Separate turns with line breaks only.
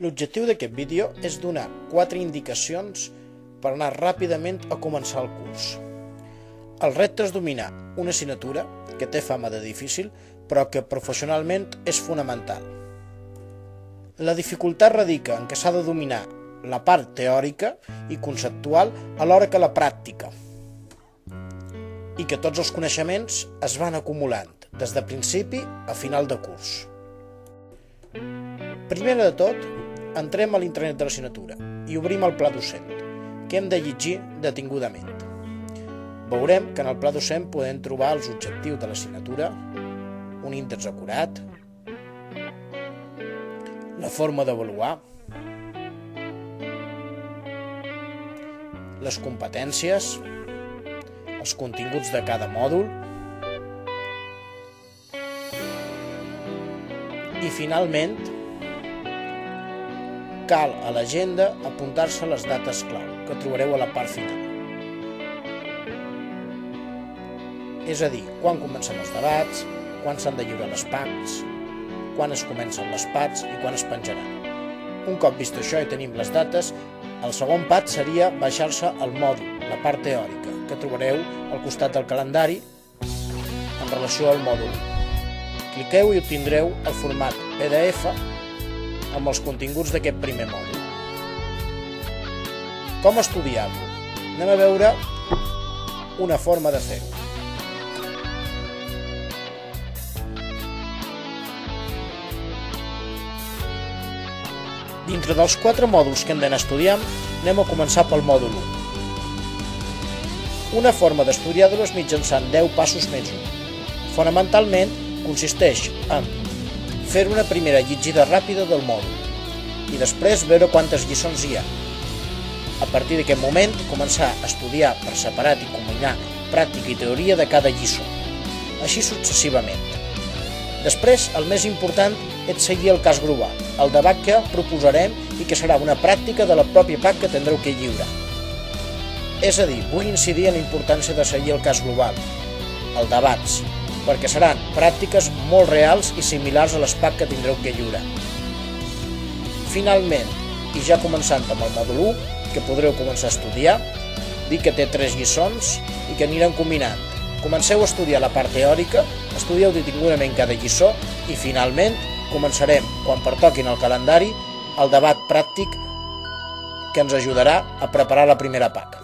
L'objectiu d'aquest vídeo és donar 4 indicacions per anar ràpidament a començar el curs. El repte és dominar una assignatura que té fama de difícil, però que professionalment és fonamental. La dificultat radica en que s'ha de dominar la part teòrica i conceptual alhora que la pràctica, i que tots els coneixements es van acumulant des de principi a final de curs. Primer de tot, entrem a l'intranet de l'assignatura i obrim el pla docent, que hem de llegir detingudament. Veurem que en el pla docent podem trobar els objectius de l'assignatura, un índex acurat, la forma d'avaluar, les competències, els continguts de cada mòdul i, finalment, cal a l'agenda apuntar-se les dates clau que trobareu a la part final. És a dir, quan comencen els debats, quan s'han de lliurar les PACs, quan es comencen les PATs i quan es penjaran. Un cop vist això i tenim les dates, el segon pas seria baixar-se el mòdul, la part teòrica, que trobareu al costat del calendari en relació al mòdul. Cliqueu i obtindreu el format PDF amb els continguts d'aquest primer mòdul. Com estudiar-lo? Anem a veure una forma de fer-ho. Dintre dels 4 mòduls que hem d'anar estudiant, anem a començar pel mòdul 1. Una forma d'estudiar-lo és mitjançant 10 passos més 1. Fonamentalment, consisteix en fer una primera llegida ràpida del mòdul i després veure quantes lliçons hi ha. A partir d'aquest moment, començar a estudiar per separat i combinar pràctica i teoria de cada lliçó, així successivament. Després, el més important és seguir el cas global, el debat que proposarem i que serà una pràctica de la pròpia PAC que tindreu que lliurar. És a dir, vull incidir en la importància de seguir el cas global, els debats, perquè seran pràctiques molt reals i similars a les PAC que tindreu que lliurar. Finalment, i ja començant amb el mòdul 1, que podreu començar a estudiar, dir que té 3 lliçons i que aniran combinant. Comenceu a estudiar la part teòrica, estudieu detingudament cada lliçó i finalment començarem, quan pertoquin el calendari, el debat pràctic que ens ajudarà a preparar la primera PAC.